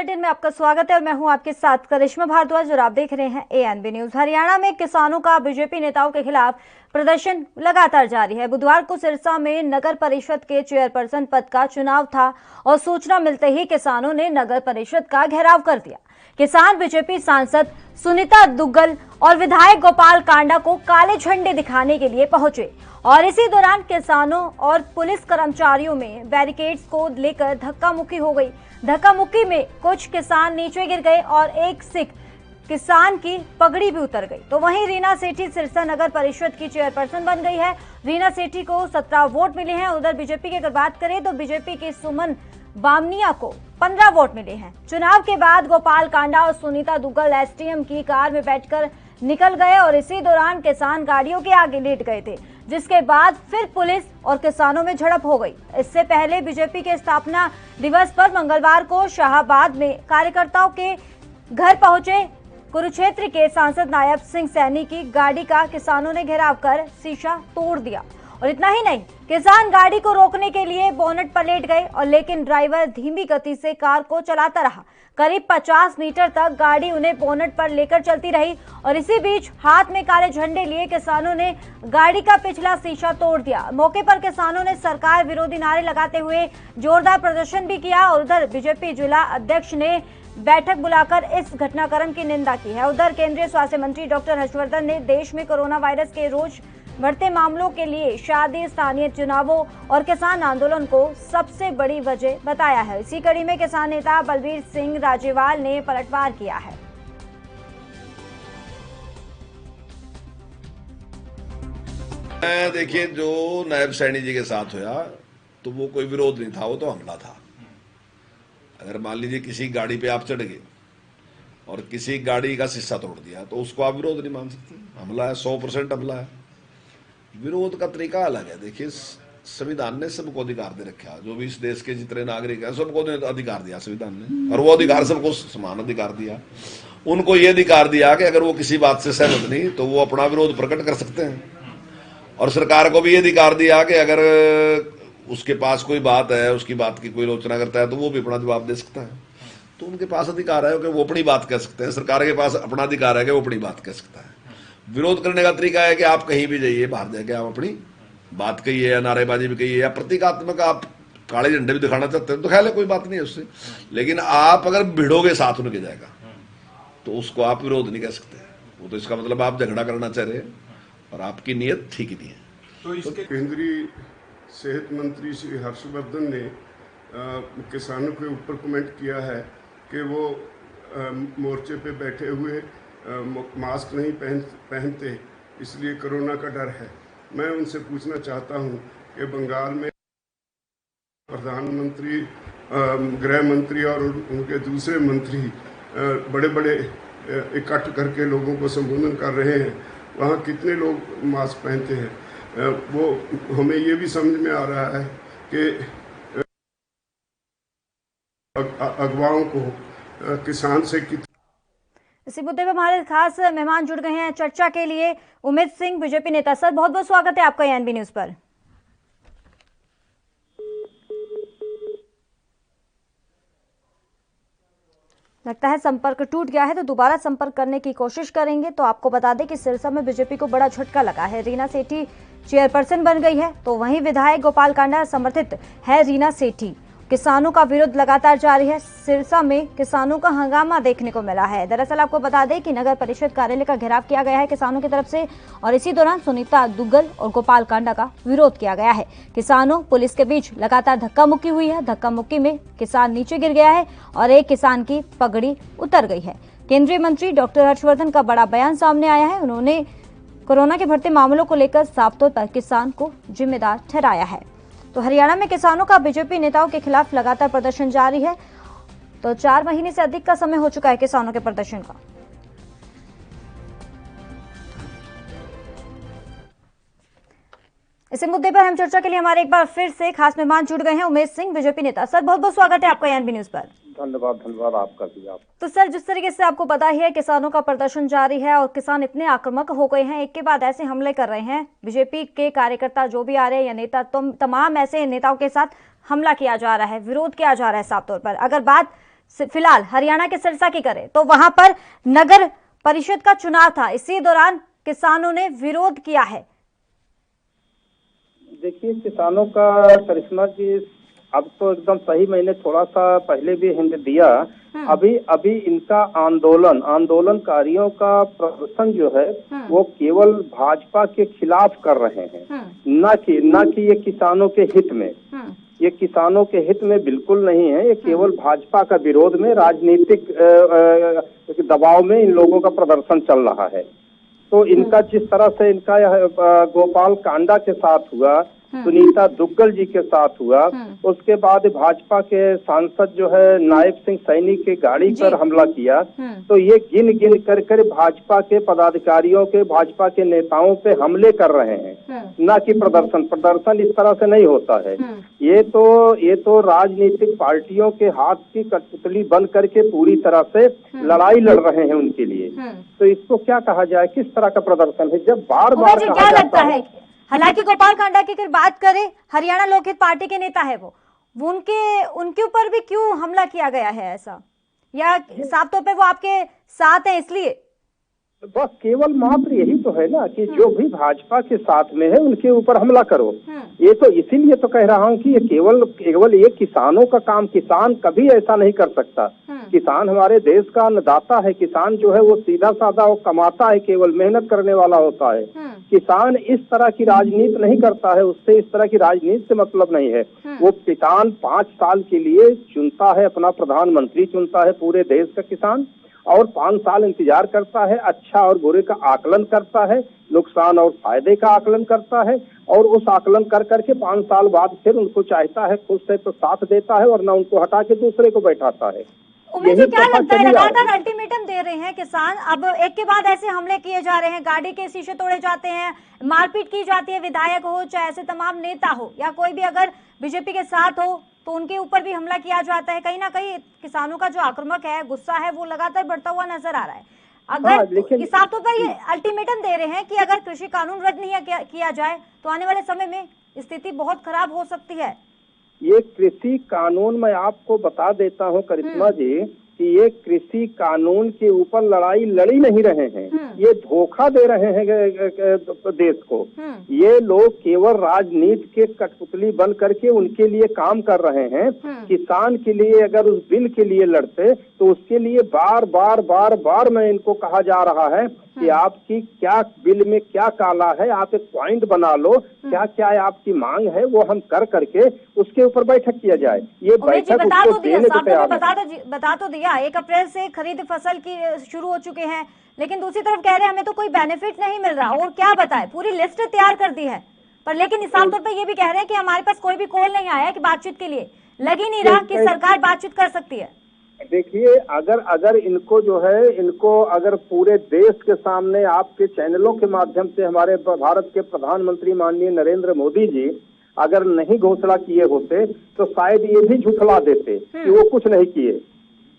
Bulletin में आपका स्वागत है और मैं हूं आपके साथ करिश्मा भारद्वाज और आप देख रहे हैं एएनबी न्यूज। हरियाणा में किसानों का बीजेपी नेताओं के खिलाफ प्रदर्शन लगातार जारी है। बुधवार को सिरसा में नगर परिषद के चेयरपर्सन पद का चुनाव था और सूचना मिलते ही किसानों ने नगर परिषद का घेराव कर दिया। किसान बीजेपी सांसद सुनीता दुग्गल और विधायक गोपाल कांडा को काले झंडे दिखाने के लिए पहुंचे और इसी दौरान किसानों और पुलिस कर्मचारियों में बैरिकेड्स को लेकर धक्का मुक्की हो गई। धक्का मुक्की में कुछ किसान नीचे गिर गए और एक सिख किसान की पगड़ी भी उतर गई। तो वहीं रीना सेठी सिरसा नगर परिषद की चेयरपर्सन बन गई है। रीना सेठी को 17 वोट मिले हैं। उधर बीजेपी की अगर बात करें तो बीजेपी के सुमन बामनिया को 15 वोट मिले हैं। चुनाव के बाद गोपाल कांडा और सुनीता दुग्गल एसडीएम की कार में बैठकर निकल गए और इसी दौरान किसान गाड़ियों के आगे लेट गए थे, जिसके बाद फिर पुलिस और किसानों में झड़प हो गई। इससे पहले बीजेपी के स्थापना दिवस पर मंगलवार को शाहबाद में कार्यकर्ताओं के घर पहुंचे कुरुक्षेत्र के सांसद नायब सिंह सैनी की गाड़ी का किसानों ने घेराव कर शीशा तोड़ दिया। और इतना ही नहीं, किसान गाड़ी को रोकने के लिए बोनट पर लेट गए और लेकिन ड्राइवर धीमी गति से कार को चलाता रहा। करीब 50 मीटर तक गाड़ी उन्हें बोनट पर लेकर चलती रही और इसी बीच हाथ में काले झंडे लिए किसानों ने गाड़ी का पिछला शीशा तोड़ दिया। मौके पर किसानों ने सरकार विरोधी नारे लगाते हुए जोरदार प्रदर्शन भी किया और उधर बीजेपी जिला अध्यक्ष ने बैठक बुलाकर इस घटनाक्रम की निंदा की है। उधर केंद्रीय स्वास्थ्य मंत्री डॉक्टर हर्षवर्धन ने देश में कोरोना वायरस के रोज बढ़ते मामलों के लिए शादी, स्थानीय चुनावों और किसान आंदोलन को सबसे बड़ी वजह बताया है। इसी कड़ी में किसान नेता बलबीर सिंह राजेवाल ने पलटवार किया है। देखिए, जो नायब सैनी जी के साथ हुआ तो वो कोई विरोध नहीं था, वो तो हमला था। अगर मान लीजिए किसी गाड़ी पे आप चढ़ गए और किसी गाड़ी का शीशा तोड़ दिया तो उसको आप विरोध नहीं मान सकते। हमला है, 100% हमला है। विरोध का तरीका अलग है। देखिए, संविधान ने सबको अधिकार दे रखा, जो भी इस देश के जितने नागरिक हैं सबको अधिकार दिया संविधान ने, और वो अधिकार सबको समान अधिकार दिया। उनको ये अधिकार दिया कि अगर वो किसी बात से सहमत नहीं तो वो अपना विरोध प्रकट कर सकते हैं, और सरकार को भी ये अधिकार दिया कि अगर उसके पास कोई बात है, उसकी बात की कोई आलोचना करता है तो वो भी अपना जवाब दे सकता है। तो उनके पास अधिकार है कि वो अपनी बात कह सकते हैं, सरकार के पास अपना अधिकार है कि वो अपनी बात कह सकता है। विरोध करने का तरीका है कि आप कहीं भी जाइए, बाहर जाके आप अपनी बात कहिए या नारेबाजी भी कहिए या प्रतीकात्मक आप काले झंडे भी दिखाना चाहते हैं तो ख्याल है कोई बात नहीं है उससे। लेकिन आप अगर भिड़ोगे साथ उनके जाएगा तो उसको आप विरोध नहीं कह सकते। वो तो इसका मतलब आप झगड़ा करना चाह रहे हैं और आपकी नीयत ठीक ही नहीं है। तो इसके केंद्रीय सेहत मंत्री श्री हर्षवर्धन ने किसानों के ऊपर कमेंट किया है कि वो मोर्चे पे बैठे हुए मास्क नहीं पहनते, इसलिए कोरोना का डर है। मैं उनसे पूछना चाहता हूं कि बंगाल में प्रधानमंत्री, गृह मंत्री और उनके दूसरे मंत्री बड़े बड़े इकट्ठ करके लोगों को संबोधन कर रहे हैं, वहाँ कितने लोग मास्क पहनते हैं? वो हमें ये भी समझ में आ रहा है कि अगवाओं को किसान से इसी मुद्दे पर हमारे खास मेहमान जुड़ गए हैं चर्चा के लिए। उमेश सिंह, बीजेपी नेता। सर, बहुत बहुत स्वागत है आपका एएनबी न्यूज पर। लगता है संपर्क टूट गया है, तो दोबारा संपर्क करने की कोशिश करेंगे। तो आपको बता दें कि सिरसा में बीजेपी को बड़ा झटका लगा है। रीना सेठी चेयरपर्सन बन गई है, तो वहीं विधायक गोपाल कांडा समर्थित है रीना सेठी। किसानों का विरोध लगातार जारी है। सिरसा में किसानों का हंगामा देखने को मिला है। दरअसल आपको बता दें कि नगर परिषद कार्यालय का घेराव किया गया है किसानों की तरफ से और इसी दौरान सुनीता दुग्गल और गोपाल कांडा का विरोध किया गया है। किसानों पुलिस के बीच लगातार धक्का मुक्की हुई है। धक्का मुक्की में किसान नीचे गिर गया है और एक किसान की पगड़ी उतर गई है। केंद्रीय मंत्री डॉक्टर हर्षवर्धन का बड़ा बयान सामने आया है। उन्होंने कोरोना के बढ़ते मामलों को लेकर साफ तौर पर किसान को जिम्मेदार ठहराया है। तो हरियाणा में किसानों का बीजेपी नेताओं के खिलाफ लगातार प्रदर्शन जारी है। तो 4 महीने से अधिक का समय हो चुका है किसानों के प्रदर्शन का। इसी मुद्दे पर हम चर्चा के लिए हमारे एक बार फिर से खास मेहमान जुड़ गए हैं। उमेश सिंह, बीजेपी नेता। सर, बहुत बहुत स्वागत है आपका एएनबी न्यूज पर। धन्यवाद आपका भी। आप तो सर, जिस तरीके से आपको पता ही है किसानों का प्रदर्शन जारी है और किसान इतने आक्रामक हो गए हैं, एक के बाद ऐसे हमले कर रहे हैं। बीजेपी के कार्यकर्ता जो भी आ रहे हैं या नेता, तमाम ऐसे नेताओं के साथ हमला किया जा रहा है, विरोध किया जा रहा है साफ तौर पर। अगर बात फिलहाल हरियाणा के सिरसा की करें तो वहां पर नगर परिषद का चुनाव था, इसी दौरान किसानों ने विरोध किया है। देखिए, किसानों का करिश्मा जी अब तो एकदम सही, मैंने थोड़ा सा पहले भी हिंट दिया। अभी इनका आंदोलनकारियों का प्रदर्शन जो है वो केवल भाजपा के खिलाफ कर रहे हैं, न कि ये किसानों के हित में। ये किसानों के हित में बिल्कुल नहीं है, ये केवल भाजपा का विरोध में, राजनीतिक दबाव में इन लोगों का प्रदर्शन चल रहा है। तो इनका जिस तरह से इनका गोपाल कांडा के साथ हुआ, सुनीता दुग्गल जी के साथ हुआ, उसके बाद भाजपा के सांसद जो है नायब सिंह सैनी के गाड़ी पर हमला किया, तो ये गिन गिन कर भाजपा के पदाधिकारियों के, भाजपा के नेताओं पे हमले कर रहे हैं, न कि प्रदर्शन इस तरह से नहीं होता है। ये तो राजनीतिक पार्टियों के हाथ की कठपुतली बन करके पूरी तरह से लड़ाई लड़ रहे हैं उनके लिए। तो इसको क्या कहा जाए, किस तरह का प्रदर्शन है जब बार बार कहा जाता है। हालांकि गोपाल कांडा की अगर बात करें, हरियाणा लोकहित पार्टी के नेता है वो उनके ऊपर भी क्यों हमला किया गया है ऐसा, या साफ तौर पे वो आपके साथ है इसलिए? बस केवल मात्र यही तो है ना कि जो भी भाजपा के साथ में है उनके ऊपर हमला करो। ये तो इसीलिए तो कह रहा हूँ कि ये केवल ये किसानों का काम, किसान कभी ऐसा नहीं कर सकता। किसान हमारे देश का अन्नदाता है। किसान जो है वो सीधा साधा वो कमाता है, केवल मेहनत करने वाला होता है। किसान इस तरह की राजनीति नहीं करता है, उससे इस तरह की राजनीति से मतलब नहीं है। वो किसान 5 साल के लिए चुनता है, अपना प्रधानमंत्री चुनता है पूरे देश का किसान, और 5 साल इंतजार करता है, अच्छा और बुरे का आकलन करता है, नुकसान और फायदे का आकलन करता है, और उस आकलन कर करके 5 साल बाद फिर उनको चाहता है, खुश है तो साथ देता है, वरना उनको हटा के दूसरे को बैठाता है। उमेश जी, क्या लगता है, लगातार अल्टीमेटम दे रहे हैं किसान, अब एक के बाद ऐसे हमले किए जा रहे हैं, गाड़ी के शीशे तोड़े जाते हैं, मारपीट की जाती है, विधायक हो चाहे ऐसे तमाम नेता हो या कोई भी अगर बीजेपी के साथ हो तो उनके ऊपर भी हमला किया जाता है। कहीं ना कहीं किसानों का जो आक्रामक है, गुस्सा है, वो लगातार बढ़ता हुआ नजर आ रहा है। अगर किसान तो पर ये अल्टीमेटम दे रहे हैं कि अगर कृषि कानून रद्द नहीं किया जाए तो आने वाले समय में स्थिति बहुत खराब हो सकती है। ये कृषि कानून मैं आपको बता देता हूँ करिश्मा जी कि ये कृषि कानून के ऊपर लड़ाई लड़ी नहीं रहे हैं, ये धोखा दे रहे हैं देश को। ये लोग केवल राजनीति के कठपुतली बन करके उनके लिए काम कर रहे हैं। किसान के लिए अगर उस बिल के लिए लड़ते तो उसके लिए बार बार मैं इनको कहा जा रहा है कि आपकी क्या बिल में क्या काला है, आप एक पॉइंट बना लो, क्या क्या आपकी मांग है वो हम कर करके उसके ऊपर बैठक किया जाए। ये बैठक उसको देने को तैयार है। बता तो दिया 1 अप्रैल से खरीद फसल की शुरू हो चुके हैं, लेकिन दूसरी तरफ कह रहे हैं हमें तो कोई बेनिफिट नहीं मिल रहा, और क्या बताए, पूरी लिस्ट तैयार कर दी है, पर लेकिन साफ तौर पर ये भी कह रहे हैं कि हमारे पास कोई भी कॉल नहीं आया कि बातचीत के लिए, लग ही नहीं रहा कि सरकार बातचीत कर सकती है। देखिए, अगर इनको जो है, इनको अगर पूरे देश के सामने आपके चैनलों के माध्यम से हमारे भारत के प्रधानमंत्री माननीय नरेंद्र मोदी जी अगर नहीं घोषणा किए होते तो शायद ये भी झुठला देते कि वो कुछ नहीं किए।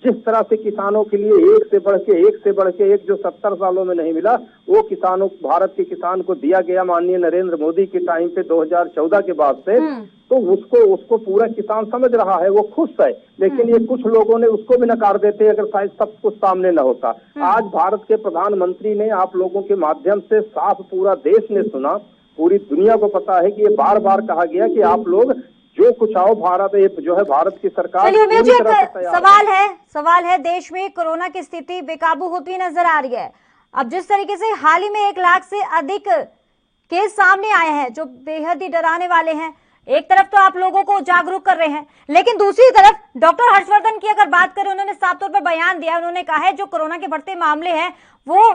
जिस तरह से किसानों के लिए एक से बढ़ के एक जो 70 सालों में नहीं मिला, वो किसानों, भारत के किसान को दिया गया माननीय नरेंद्र मोदी के टाइम पे 2014 के बाद से, तो उसको पूरा किसान समझ रहा है, वो खुश है। लेकिन ये कुछ लोगों ने उसको भी नकार देते अगर शायद सब कुछ सामने न होता। आज भारत के प्रधानमंत्री ने आप लोगों के माध्यम से साफ पूरा देश ने सुना, पूरी दुनिया को पता है कि ये बार बार कहा गया कि आप लोग जो कुछ आओ, भारत जो है भारत की सरकार पूरी तरह से तैयार। सवाल है देश में कोरोना की स्थिति बेकाबू होती नजर आ रही है। अब जिस तरीके से हाल ही में 1 लाख से अधिक केस सामने आए हैं जो बेहद ही डराने वाले हैं, एक तरफ तो आप लोगों को जागरूक कर रहे हैं, लेकिन दूसरी तरफ डॉक्टर हर्षवर्धन की अगर बात करें, उन्होंने साफ तौर पर बयान दिया, उन्होंने कहा है जो कोरोना के बढ़ते मामले हैं वो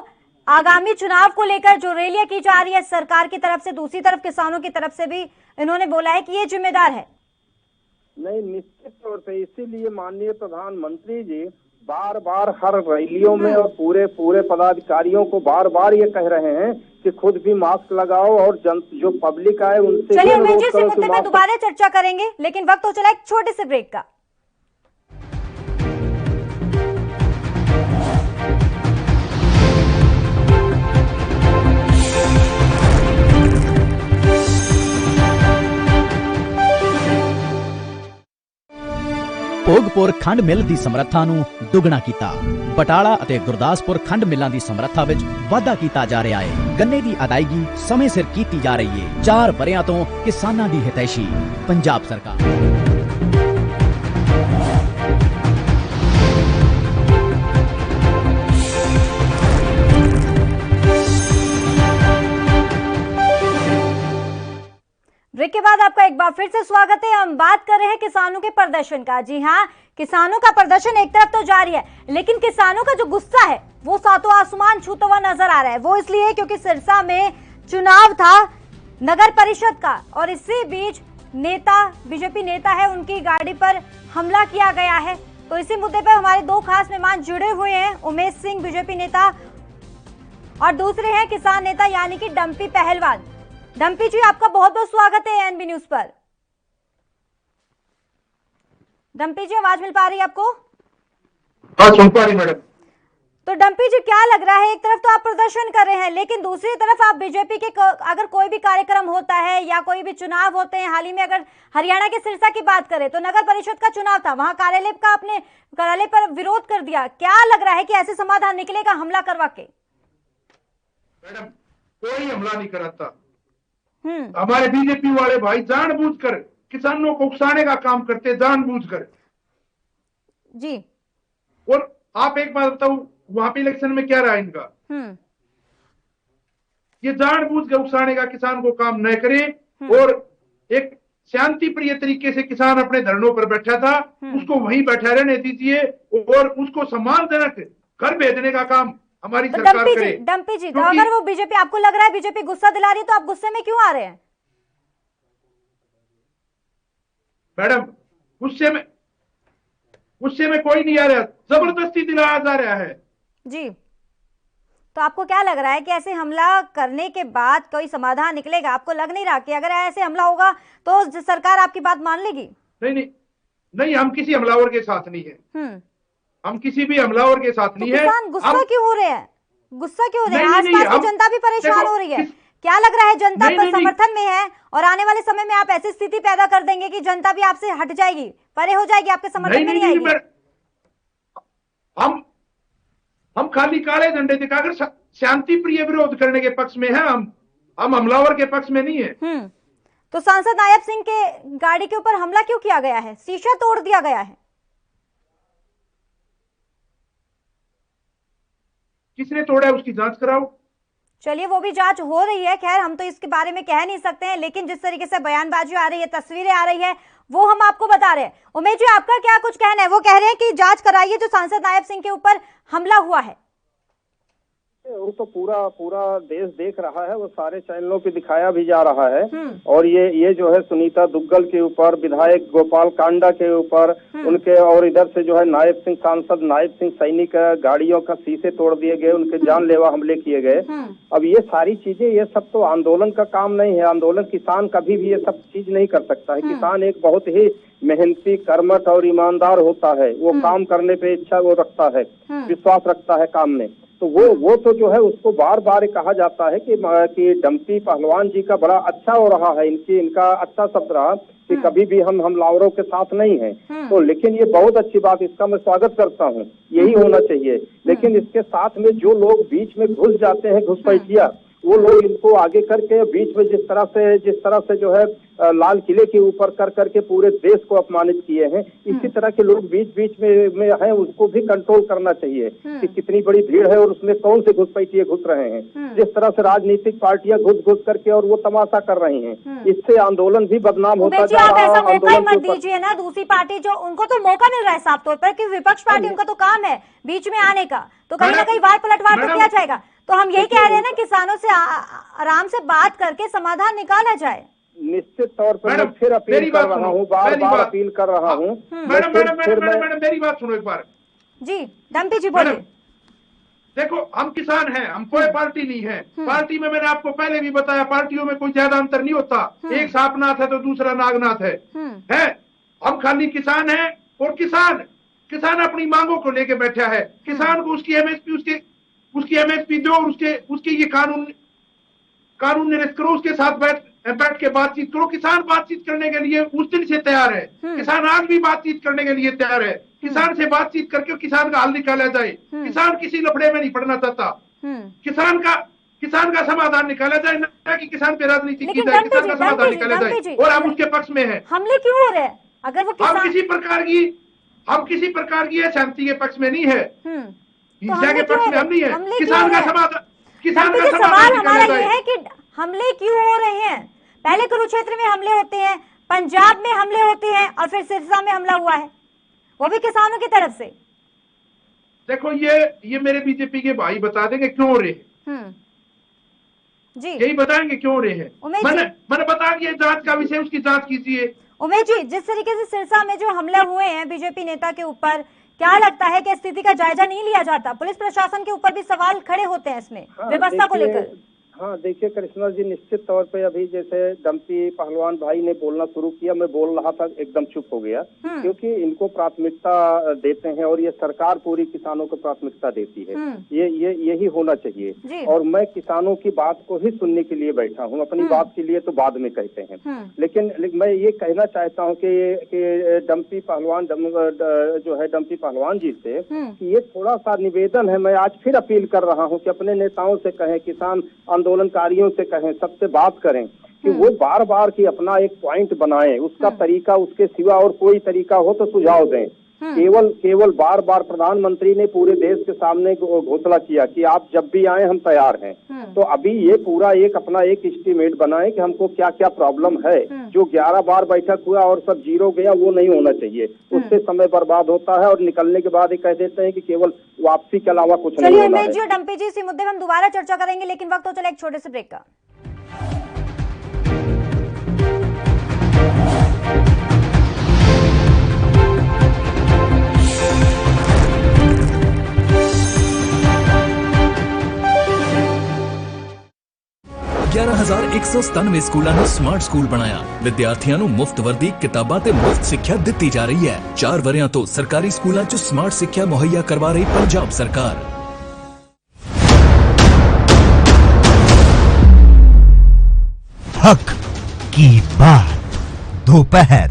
आगामी चुनाव को लेकर जो रैलियां की जा रही है सरकार की तरफ से, दूसरी तरफ किसानों की तरफ से भी इन्होंने बोला है कि ये जिम्मेदार है। नहीं, निश्चित तौर पे इसीलिए माननीय प्रधानमंत्री जी बार बार हर रैलियों में और पूरे पदाधिकारियों को बार बार ये कह रहे हैं कि खुद भी मास्क लगाओ और जो पब्लिक आए उनसे। चलिए उमेश जी, इस मुद्दे पे दोबारा चर्चा करेंगे, लेकिन वक्त हो चला एक छोटे से ब्रेक का। ਭੋਗਪੁਰ ਖੰਡ ਮਿੱਲ ਦੀ ਸਮਰੱਥਾ ਨੂੰ ਦੁੱਗਣਾ ਕੀਤਾ। ਬਟਾਲਾ ਅਤੇ ਗੁਰਦਾਸਪੁਰ ਖੰਡ ਮਿੱਲਾਂ ਦੀ ਸਮਰੱਥਾ ਵਿੱਚ ਵਾਧਾ ਕੀਤਾ ਜਾ ਰਿਹਾ ਹੈ। ਗੰਨੇ ਦੀ ਅਦਾਇਗੀ ਸਮੇਂ ਸਿਰ ਕੀਤੀ ਜਾ ਰਹੀ ਹੈ। 4 ਵਰ੍ਹਿਆਂ ਤੋਂ ਕਿਸਾਨਾਂ ਦੀ ਹਿਤੈਸ਼ੀ ਪੰਜਾਬ ਸਰਕਾਰ। ब्रेक के बाद आपका एक बार फिर से स्वागत है। हम बात कर रहे हैं किसानों के प्रदर्शन का। जी हाँ, किसानों का प्रदर्शन एक तरफ तो जारी है, लेकिन किसानों का जो गुस्सा है वो सातों आसमान छूता हुआ नजर आ रहा है। वो इसलिए क्योंकि सिरसा में चुनाव था नगर परिषद का, और इसी बीच बीजेपी नेता है, उनकी गाड़ी पर हमला किया गया है। तो इसी मुद्दे पर हमारे 2 खास मेहमान जुड़े हुए हैं। उमेश सिंह बीजेपी नेता और दूसरे हैं किसान नेता यानी कि डंपी पहलवान। डंपी जी, आपका बहुत बहुत स्वागत है एएनबी न्यूज पर। डंपी जी, आवाज मिल पा रही है आपको? हाँ, सुन पा रही मैडम। तो डंपी जी, क्या लग रहा है, एक तरफ तो आप प्रदर्शन कर रहे हैं, लेकिन दूसरी तरफ आप बीजेपी के अगर कोई भी कार्यक्रम होता है या कोई भी चुनाव होते हैं, हाल ही में अगर हरियाणा के सिरसा की बात करें तो नगर परिषद का चुनाव था, वहां अपने कार्यालय पर विरोध कर दिया। क्या लग रहा है कि ऐसे समाधान निकलेगा हमला करवा के? मैडम, कोई हमला नहीं कराता। हमारे बीजेपी वाले भाई जानबूझकर किसानों को उकसाने का काम करते, जानबूझकर जी। और आप एक बात बताओ, वहां पे इलेक्शन में क्या रहा इनका? ये जानबूझकर उकसाने का किसान को काम न करें, और एक शांति प्रिय तरीके से किसान अपने धरनों पर बैठा था, उसको वहीं बैठा रहने दीजिए और उसको सम्मानजनक घर भेजने का काम हमारी सरकार करे। डंपी जी, तो अगर वो बीजेपी, आपको लग रहा है बीजेपी गुस्सा दिला रही है, तो आप गुस्से में क्यों आ रहे हैं? मैडम, गुस्से में कोई नहीं आ रहा, जबरदस्ती दिलाया जा रहा है जी। तो आपको क्या लग रहा है कि ऐसे हमला करने के बाद कोई समाधान निकलेगा? आपको लग नहीं रहा कि अगर ऐसे हमला होगा तो सरकार आपकी बात मान लेगी? नहीं, हम किसी हमलावर के साथ नहीं है। हम किसी भी हमलावर के साथ नहीं है। किसान गुस्सा क्यों हो रहे हैं? आसपास की जनता भी परेशान हो रही है। क्या लग रहा है, जनता पर समर्थन में है और आने वाले समय में आप ऐसी स्थिति पैदा कर देंगे कि जनता भी आपसे हट जाएगी, परे हो जाएगी, आपके समर्थन में नहीं आएगी? हम खाली काले झंडे दिखाकर शांति प्रिय विरोध करने के पक्ष में है। हम हमलावर के पक्ष में नहीं है। तो सांसद नायब सिंह के गाड़ी के ऊपर हमला क्यों किया गया है? शीशा तोड़ दिया गया है। किसने तोड़ा है, उसकी जांच कराओ। चलिए, वो भी जांच हो रही है। खैर, हम तो इसके बारे में कह नहीं सकते हैं, लेकिन जिस तरीके से बयानबाजी आ रही है, तस्वीरें आ रही है, वो हम आपको बता रहे हैं। उमेश जी, आपका क्या कुछ कहना है? वो कह रहे हैं कि जांच कराइए जो सांसद नायब सिंह के ऊपर हमला हुआ है। वो तो पूरा देश देख रहा है, वो सारे चैनलों पे दिखाया भी जा रहा है। और ये जो है सुनीता दुग्गल के ऊपर, विधायक गोपाल कांडा के ऊपर, उनके, और इधर से जो है सांसद नायब सिंह सैनी का गाड़ियों का शीशे तोड़ दिए गए, उनके जानलेवा हमले किए गए। अब ये सारी चीजें, ये सब तो आंदोलन का काम नहीं है। आंदोलन किसान कभी भी ये सब चीज नहीं कर सकता है। किसान एक बहुत ही मेहनती, कर्मठ और ईमानदार होता है। वो काम करने पे इच्छा वो रखता है, विश्वास रखता है काम में। तो वो तो जो है उसको बार बार कहा जाता है कि डंपी पहलवान जी का बड़ा अच्छा हो रहा है, इनका अच्छा शब्द रहा कि कभी भी हम हमलावरों के साथ नहीं हैं। तो लेकिन ये बहुत अच्छी बात, इसका मैं स्वागत करता हूँ, यही होना चाहिए। लेकिन इसके साथ में जो लोग बीच में घुस जाते हैं, घुसपैठिया, वो लोग इनको आगे करके बीच में जिस तरह से जो है लाल किले के ऊपर कर करके पूरे देश को अपमानित किए हैं, इसी तरह के लोग बीच में हैं, उसको भी कंट्रोल करना चाहिए कि कितनी बड़ी भीड़ है और उसमें कौन से घुसपैठिए घुस रहे हैं। जिस तरह से राजनीतिक पार्टियां घुस करके और वो तमाशा कर रही हैं, इससे आंदोलन भी बदनाम होता जा रहा है। आंदोलन मत दीजिए ना, दूसरी पार्टी जो, उनको तो मौका मिल रहा है साफ तौर पर कि विपक्ष पार्टी, उनका तो काम है बीच में आने का, तो कहीं ना कहीं वार पलटवार तो किया जाएगा। तो हम यही कह रहे हैं ना, किसानों से आराम से बात करके समाधान निकाला जाए। निश्चित तौर पर मैं फिर अपील कर रहा हूँ, बार अपील कर रहा हूँ। मैडम, मेरी बात सुनो एक बार। जी, डंपी जी बोलिए। देखो, हम किसान हैं, हम कोई पार्टी नहीं है। पार्टी में मैंने आपको पहले भी बताया, पार्टियों में कोई ज्यादा अंतर नहीं होता। एक सापनाथ है तो दूसरा नागनाथ है। हम खाली किसान हैं, और किसान अपनी मांगों को लेके बैठा है। किसान को उसकी एमएसपी दो, उसके ये कानून निरस्त करो, उसके साथ बैठ के बातचीत करो। किसान बातचीत करने के लिए उस दिन से तैयार है, किसान आज भी बातचीत करने के लिए तैयार है। किसान से बातचीत करके किसान का हल निकाला जाए। किसान किसी लफड़े में नहीं पड़ना चाहता। किसान का समाधान निकाला जाए, ना कि किसान पे राजनीति की जाए। किसान का समाधान निकाला जाए और हम उसके पक्ष में हैं। हमले क्यों हो रहे हैं? अगर वो हम किसी प्रकार की शांति के पक्ष में नहीं है, हिंसा के पक्ष में हम नहीं है। किसान का सवाल हमारा ये है कि हमले क्यों हो रहे हैं? पहले कुरुक्षेत्र में हमले होते हैं, पंजाब में हमले होते हैं और फिर सिरसा में हमला हुआ है, वो भी किसानों की तरफ से। देखो ये मेरे बीजेपी के भाई बता देंगे क्यों हो रहे हैं। जी यही बताएंगे क्यों हो रहे हैं। मैंने बता दिया जांच का विषय, उसकी जांच कीजिए। उमेश जी, जिस तरीके से सिरसा में जो हमले हुए हैं बीजेपी नेता के ऊपर, क्या लगता है कि स्थिति का जायजा नहीं लिया जाता? पुलिस प्रशासन के ऊपर भी सवाल खड़े होते हैं इसमें व्यवस्था को लेकर। हाँ देखिए करिश्मा जी, निश्चित तौर पे अभी जैसे डंपी पहलवान भाई ने बोलना शुरू किया, मैं बोल रहा था एकदम चुप हो गया, क्योंकि इनको प्राथमिकता देते हैं और ये सरकार पूरी किसानों को प्राथमिकता देती है। ये यही होना चाहिए। और मैं किसानों की बात को ही सुनने के लिए बैठा हूँ, अपनी बात के लिए तो बाद में कहते हैं। लेकिन मैं ये कहना चाहता हूँ कि डंपी पहलवान जी से कि ये थोड़ा सा निवेदन है, मैं आज फिर अपील कर रहा हूँ कि अपने नेताओं से कहें, किसान आंदोलनकारियों से कहें, सबसे बात करें कि वो बार बार की अपना एक पॉइंट बनाएं, उसका तरीका, उसके सिवा और कोई तरीका हो तो सुझाव दें। केवल बार बार प्रधानमंत्री ने पूरे देश के सामने घोषणा किया कि आप जब भी आए हम तैयार हैं। तो अभी ये पूरा अपना एक एस्टीमेट बनाएं कि हमको क्या क्या प्रॉब्लम है। जो 11 बार बैठक हुआ और सब जीरो गया, वो नहीं होना चाहिए। उससे समय बर्बाद होता है और निकलने के बाद ये कह देते हैं कि केवल वापसी के अलावा कुछ नहीं होना है। डंपी जी, इसी मुद्दे में हम दोबारा चर्चा करेंगे, लेकिन वक्त हो चला एक छोटे से ब्रेक का। ਸਕੂਲਾਂ ਨੂੰ ਸਮਾਰਟ ਸਕੂਲ ਬਣਾਇਆ। ਵਿਦਿਆਰਥੀਆਂ ਨੂੰ ਮੁਫਤ ਵਰਦੀ, ਕਿਤਾਬਾਂ ਤੇ ਮੁਫਤ ਸਿੱਖਿਆ ਦਿੱਤੀ ਜਾ ਰਹੀ ਹੈ। 4 ਵਰਿਆਂ ਤੋਂ ਸਰਕਾਰੀ ਸਕੂਲਾਂ 'ਚ ਸਮਾਰਟ ਸਿੱਖਿਆ ਮੁਹੱਈਆ ਕਰਵਾ ਰਹੀ ਪੰਜਾਬ ਸਰਕਾਰ। हक की बात दोपहर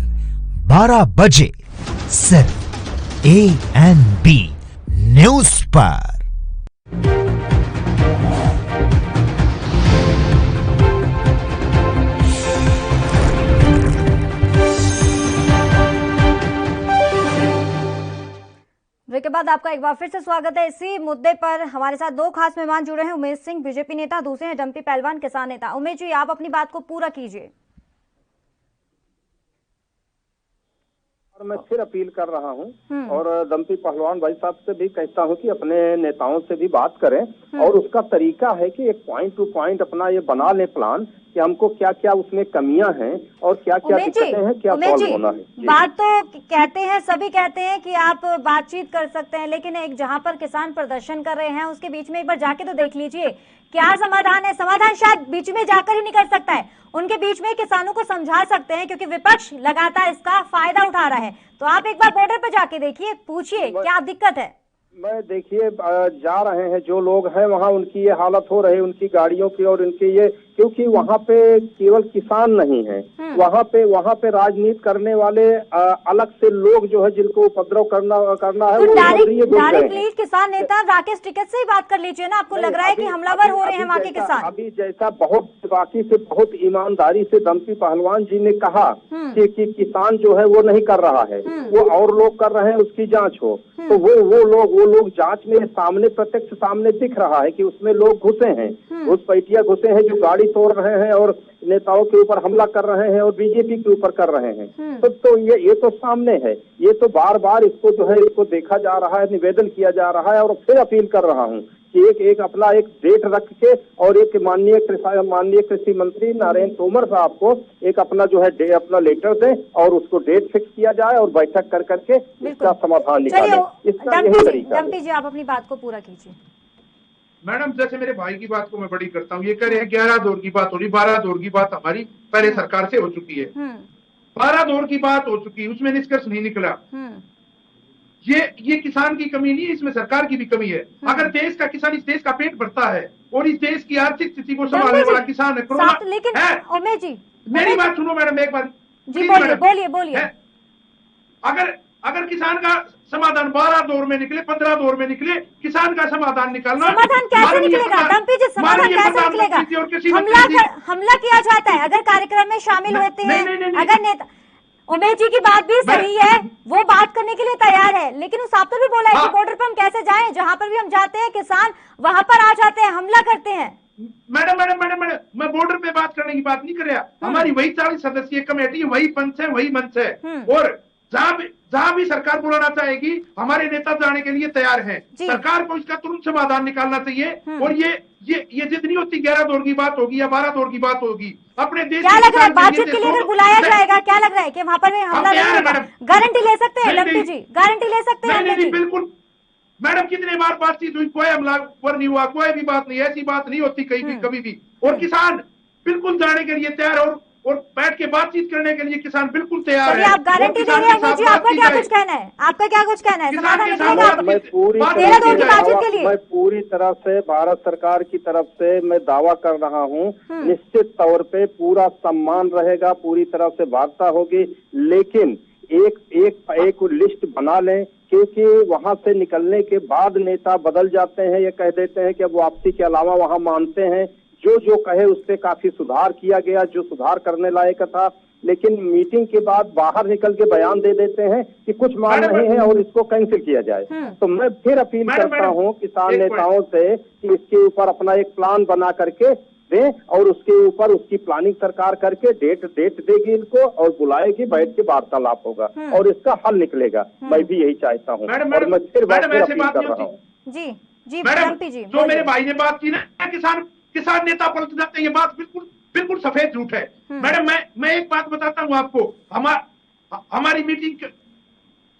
12 बजे सिर्फ ANB न्यूज पर। ब्रेक के बाद आपका एक बार फिर से स्वागत है। इसी मुद्दे पर हमारे साथ 2 खास मेहमान जुड़े हैं। उमेश सिंह, बीजेपी नेता, दूसरे हैं डंपी पहलवान, किसान नेता। उमेश जी, आप अपनी बात को पूरा कीजिए। और मैं फिर अपील कर रहा हूं और डंपी पहलवान भाई साहब से भी कहता हूं कि अपने नेताओं से भी बात करें और उसका तरीका है कि एक पॉइंट टू पॉइंट अपना ये बना ले प्लान कि हमको क्या क्या उसमें कमियां हैं और क्या क्या दिक्कतें हैं, क्या सॉल्व होना है। बात तो कहते हैं, सभी कहते हैं कि आप बातचीत कर सकते हैं, लेकिन एक जहां पर किसान प्रदर्शन कर रहे हैं उसके बीच में एक बार जाके तो देख लीजिए क्या समाधान है। समाधान शायद बीच में जाकर ही निकल सकता है, उनके बीच में किसानों को समझा सकते हैं, क्योंकि विपक्ष लगातार इसका फायदा उठा रहा है। तो आप एक बार बॉर्डर पर जाके देखिए, पूछिए क्या दिक्कत है। मैं देखिए जा रहे हैं जो लोग हैं वहाँ, उनकी ये हालत हो रही है, उनकी गाड़ियों की और उनकी ये, क्योंकि वहाँ पे केवल किसान नहीं है, वहाँ पे राजनीति करने वाले अलग से लोग जो है जिनको उपद्रव करना है। तो डायरेक्ट किसान नेता राकेश टिकैत से ही बात कर लीजिए ना। आपको लग रहा है कि हमलावर हो रहे हैं वहाँ के किसान? अभी जैसा बहुत बाकी से बहुत ईमानदारी से डंपी पहलवान जी ने कहा कि किसान जो है वो नहीं कर रहा है, वो और लोग कर रहे हैं, उसकी जाँच हो। तो वो लोग जांच में सामने प्रत्यक्ष सामने दिख रहा है कि उसमें लोग घुसे हैं, घुसपैठिया घुसे हैं जो गाड़ी तोड़ रहे हैं और नेताओं के ऊपर हमला कर रहे हैं और बीजेपी के ऊपर कर रहे हैं। तो ये तो सामने है। ये तो बार बार इसको जो है इसको देखा जा रहा है, निवेदन किया जा रहा है और फिर अपील कर रहा हूँ कि अपना एक डेट रख के और एक माननीय कृषि मंत्री नरेंद्र तोमर साहब को एक अपना जो है अपना लेटर दें और उसको डेट फिक्स किया जाए और बैठक कर करके इसका समाधान निकालें। इसका यही तरीका है। डंपी जी, आप अपनी बात को पूरा कीजिए। मैडम, जैसे मेरे भाई की बात को मैं बड़ी करता हूँ, ये कह रहे हैं 11 दौर की बात हो रही, 12 दौर की बात हमारी पहले सरकार से हो चुकी है। 12 दौर की बात हो चुकी है, उसमें निष्कर्ष नहीं निकला। ये किसान की कमी नहीं है, इसमें सरकार की भी कमी है। अगर देश का किसान इस देश का पेट भरता है और इस देश की आर्थिक स्थिति को संभालने वाला किसान है, कोरोना लेकिन है। उमेश जी मेरी बात सुनो मैडम एक बार जी, बोलिए। अगर किसान का समाधान 12 दौर में निकले, 15 दौर में निकले, किसान का समाधान निकालना, समाधान कैसे निकलेगा डम्पी जी? समाधान कैसे निकलेगा? हमला किया जाता है। अगर कार्यक्रम में शामिल होते हैं, अगर नेता, उमेश जी की बात भी सही है, वो बात करने के लिए तैयार है, लेकिन उस आपने भी बोला है कि बॉर्डर पर हम कैसे जाएं? जहां पर भी हम जाते हैं किसान वहां पर आ जाते हैं, हमला करते हैं। मैडम मैं बॉर्डर पे बात करने की बात नहीं कर रहा। हमारी वही 40 सदस्यीय कमेटी, वही पंच है, वही मंच है, और जहां भी सरकार बुलाना चाहेगी हमारे नेता जाने के लिए तैयार हैं। सरकार को इसका तुरंत समाधान निकालना चाहिए। और ये जितनी होती 11 दौर की बात होगी या 12 दौर की बात होगी, अपने देश क्या लग रहा है बातचीत के लिए अगर बुलाया जाएगा, क्या लग रहा है कि वहां पर हमला नहीं होगा? गारंटी ले सकते हैं डम्पी जी? गारंटी ले सकते हैं? नहीं, बिल्कुल मैडम, कितने बार बातचीत हुई, कोई हमलावर नहीं हुआ, कोई भी बात नहीं, ऐसी बात नहीं होती कहीं भी कभी भी। और किसान बिल्कुल जाने के लिए तैयार, और बैठ के बातचीत करने के लिए किसान बिल्कुल तैयार है। आप गारंटी दे रहे हैं मुझे, आपका क्या कुछ कहना है? आपका क्या कुछ कहना है? समाधान निकलेगा मैं पूरी तरह से भारत सरकार की तरफ से मैं दावा कर रहा हूं, निश्चित तौर पे पूरा सम्मान रहेगा, पूरी तरह से वार्ता होगी, लेकिन एक लिस्ट बना लें, क्योंकि वहां से निकलने के बाद नेता बदल जाते हैं, ये कह देते हैं कि अब वापसी के अलावा वहां मानते हैं, जो कहे उस पे काफी सुधार किया गया, जो सुधार करने लायक था, लेकिन मीटिंग के बाद बाहर निकल के बयान दे देते हैं कि कुछ मान नहीं है और इसको कैंसिल किया जाए। तो मैं फिर अपील करता हूं किसान नेताओं से कि इसके ऊपर अपना एक प्लान बना करके दें, और उसके ऊपर उसकी प्लानिंग सरकार करके डेट देगी इनको और बुलाएगी, बैठ के वार्तालाप होगा और इसका हल निकलेगा। मैं भी यही चाहता हूँ और मैं फिर अपील कर रहा हूँ। जी मैडम, जो मेरे भाई ने बात की ना, किसान नेता पलट जाते हैं, ये बात बिल्कुल सफेद झूठ है। मैडम मैं एक बात बताता हूँ आपको, हमारी मीटिंग,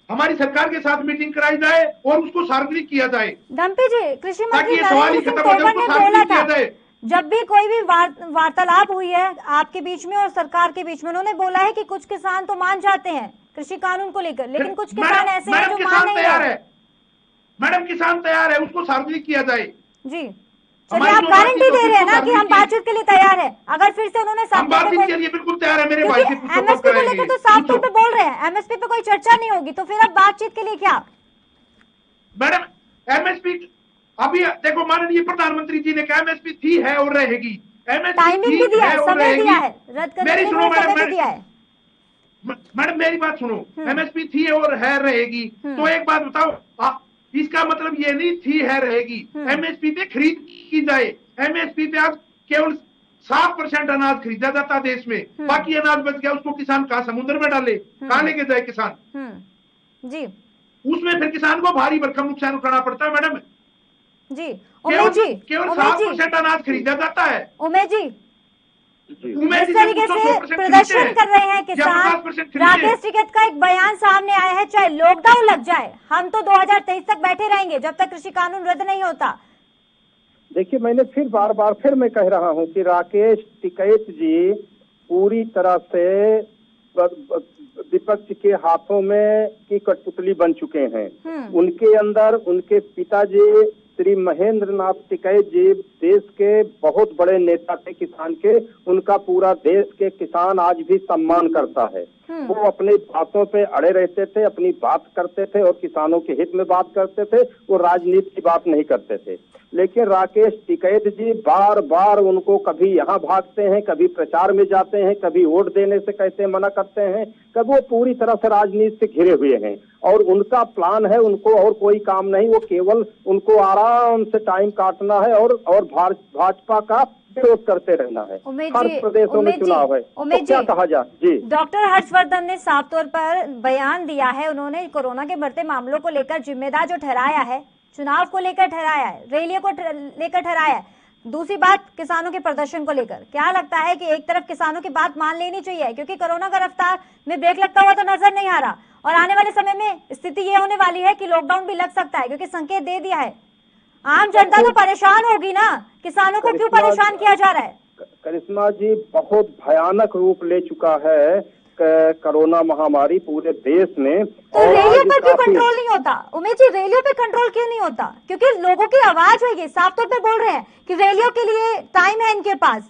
हमारी सरकार के साथ मीटिंग कराई जाए और उसको सार्वजनिक किया जाए। डम्पी जी, कृषि मंत्री नरेंद्र सिंह तोमर ने बोला था, जब भी कोई भी वार्तालाप हुई है आपके बीच में और सरकार के बीच में, उन्होंने बोला है कि कुछ किसान तो मान जाते हैं कृषि कानून को लेकर, लेकिन कुछ किसान ऐसे हैं जो मान नहीं रहे। मैडम किसान तैयार है, उसको सार्वजनिक किया जाए। जी चलिए, आप गारंटी दे रहे हैं ना कि हम बातचीत के लिए तैयार हैं? अगर फिर से उन्होंने बातचीत के लिए बिल्कुल तैयार है मेरे भाई से। एमएसपी को लेकर तो साफ तौर पे बोल रहे हैं, एमएसपी पे कोई चर्चा नहीं होगी, तो फिर अब बातचीत के लिए क्या? मैडम एमएसपी अभी देखो, माननीय प्रधानमंत्री जी ने कहा एमएसपी थी, है और रहेगी। टाइमिंग भी दिया है, समय दिया है, रद्द करने के लिए समय दिया है। मैडम मेरी बात सुनो, एमएसपी थी और है रहेगी, तो एक बात बताओ, इसका मतलब ये नहीं थी है रहेगी, एमएसपी पे खरीद की जाए। एमएसपी पे आज केवल 7% अनाज खरीदा जाता देश में, बाकी अनाज बच गया, उसको किसान कहाँ समुद्र में डाले, कहाँ लेके जाए किसान? जी, उसमें फिर किसान को भारी भरकम नुकसान उठाना पड़ता है। मैडम जी, उमेश जी, केवल 7% अनाज खरीदा जाता है। उमेश जी, जिस तरीके से प्रदर्शन कर रहे हैं किसान, राकेश टिकैत का एक बयान सामने आया है, चाहे लॉकडाउन लग जाए हम तो 2023 तक बैठे रहेंगे जब तक कृषि कानून रद्द नहीं होता। देखिए, मैंने फिर बार मैं कह रहा हूं कि राकेश टिकैत जी पूरी तरह से विपक्ष के हाथों में की कठपुतली बन चुके हैं। उनके अंदर उनके पिताजी श्री महेंद्र नाथ टिकैत जी देश के बहुत बड़े नेता थे किसान के, उनका पूरा देश के किसान आज भी सम्मान करता है। वो अपने बातों पे अड़े रहते थे, अपनी बात करते थे और किसानों के हित में बात करते थे, वो राजनीति की बात नहीं करते थे। लेकिन राकेश टिकैत जी बार उनको कभी यहाँ भागते हैं, कभी प्रचार में जाते हैं, कभी वोट देने से कहते मना करते हैं, कभी वो पूरी तरह से राजनीति से घिरे हुए हैं और उनका प्लान है, उनको और कोई काम नहीं, वो केवल उनको आराम से टाइम काटना है और भाजपा का विरोध करते रहना है। हर प्रदेशों में चुनाव है, तो क्या कहा जाए? जी, डॉक्टर हर्षवर्धन ने साफ तौर पर बयान दिया है, उन्होंने कोरोना के बढ़ते मामलों को लेकर जिम्मेदार जो ठहराया है, चुनाव को लेकर ठहराया है, रैलियों को लेकर ठहराया है, दूसरी बात किसानों के प्रदर्शन को लेकर। क्या लगता है कि एक तरफ किसानों की बात मान लेनी चाहिए, क्योंकि कोरोना का रफ्तार में ब्रेक लगता हुआ तो नजर नहीं आ रहा और आने वाले समय में स्थिति ये होने वाली है कि लॉकडाउन भी लग सकता है, क्योंकि संकेत दे दिया है। आम जनता तो परेशान होगी ना, किसानों को क्यों परेशान किया जा रहा है? करिश्मा जी, बहुत भयानक रूप ले चुका है। कोरोना महामारी पूरे देश में। तो रैलियों पर क्यों कंट्रोल नहीं होता उमेश जी? रैलियों पे कंट्रोल क्यों नहीं होता? क्योंकि लोगों की आवाज है, ये साफ तौर पे बोल रहे हैं कि रैलियों के लिए टाइम है इनके पास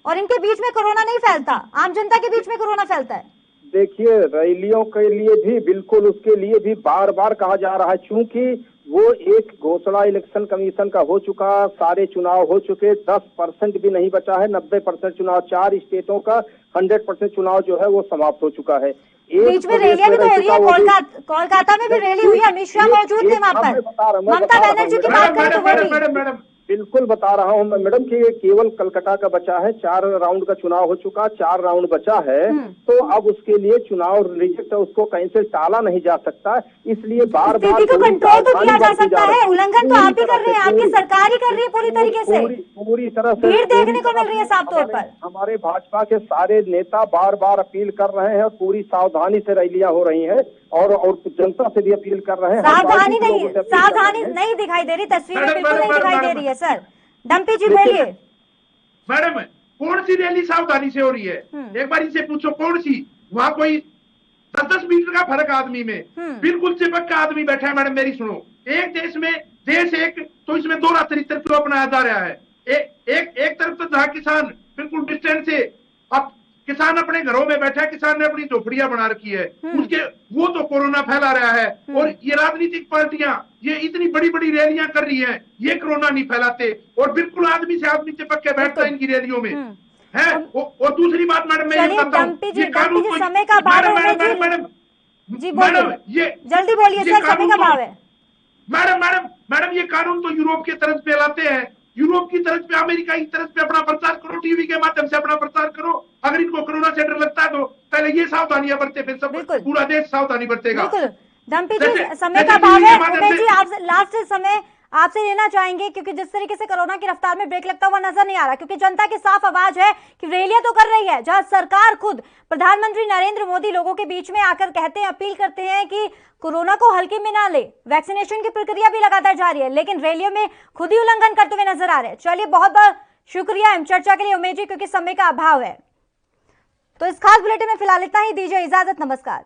और इनके बीच में कोरोना नहीं फैलता, आम जनता के बीच में कोरोना फैलता है। देखिए, रैलियों के लिए भी बिल्कुल उसके लिए भी बार बार कहा जा रहा है, चूंकि वो एक घोषणा इलेक्शन कमीशन का हो चुका, सारे चुनाव हो चुके, 10% भी नहीं बचा है, 90% चुनाव, 4 स्टेटों का 100% चुनाव जो है वो समाप्त हो चुका है। बीच में रैलियां भी तो हो रही है, कोलकाता में भी रैली हुई है, अमित शाह मौजूद थे वहां पर, ममता बनर्जी की बात करें तो वो भी बिल्कुल बता रहा हूँ मैडम कि ये केवल कलकत्ता का बचा है, 4 राउंड का चुनाव हो चुका, 4 राउंड बचा है, तो अब उसके लिए चुनाव रिजेक्ट है, उसको कैंसिल टाला नहीं जा सकता, इसलिए बार बार को कंट्रोल तो किया जा सकता है। उल्लंघन तो आप ही कर रहे हैं, आपकी सरकार ही कर रही है पूरी तरीके से, पूरी तरह से भीड़ देखने को मिल रही है साफ तौर पर। हमारे भाजपा के सारे नेता बार बार अपील कर रहे हैं, पूरी सावधानी से रैलियां हो रही है और जनता से भी अपील कर रहे हैं। सावधानी नहीं दिखाई दे रही, तस्वीरें बिल्कुल नहीं दिखाई दे रही है। सर डम्पी जी बोलिए। मैडम कौन सी रैली सावधानी से हो रही है? एक बार इनसे पूछो कौन सी, वहां कोई 10-10 मीटर का फर्क आदमी में, बिल्कुल चिपक का आदमी बैठा है। मैडम मेरी सुनो, एक देश में देश एक, तो इसमें दोहरा चरित्र क्यों अपनाया जा रहा है? एक तरफ तो जहां किसान बिल्कुल डिस्टेंस से, अब किसान अपने घरों में बैठा है, किसान ने अपनी झोपड़ियां बना रखी है, उसके वो तो कोरोना फैला रहा है, और ये राजनीतिक पार्टियां ये इतनी बड़ी बड़ी रैलियां कर रही हैं, ये कोरोना नहीं फैलाते, और बिल्कुल आदमी से आदमी चिपक के बैठता है इनकी रैलियों में है। और दूसरी बात मैडम मैं ये बताता हूँ, ये कानून तो समय का भाव है मैडम जी, मैडम ये जल्दी बोलिए सर, समय का भाव है। मैडम ये कानून तो यूरोप के तरफ पे लाते हैं, यूरोप की तरफ पे, अमेरिका की तरफ पे अपना प्रचार करो, टीवी के माध्यम से अपना प्रचार करो। अगर इनको कोरोना से डर लगता है तो पहले ये सावधानियां बरते, फिर सब पूरा देश सावधानी बरतेगा। बिल्कुल डम्पी जी, समय का भाव है। उमेश जी आप लास्ट समय आपसे लेना चाहेंगे, क्योंकि जिस तरीके से कोरोना की रफ्तार में ब्रेक लगता हुआ नजर नहीं आ रहा, क्योंकि जनता की साफ आवाज है कि रैलियां तो कर रही है, जहां सरकार खुद प्रधानमंत्री नरेंद्र मोदी लोगों के बीच में आकर कहते हैं, अपील करते हैं कि कोरोना को हल्के में ना ले, वैक्सीनेशन की प्रक्रिया भी लगातार जारी है, लेकिन रैलियों में खुद ही उल्लंघन करते हुए नजर आ रहे हैं। चलिए बहुत बहुत शुक्रिया चर्चा के लिए उमेश जी, क्योंकि समय का अभाव है। तो इस खास बुलेटिन में फिलहाल इतना ही, दीजिए इजाजत, नमस्कार।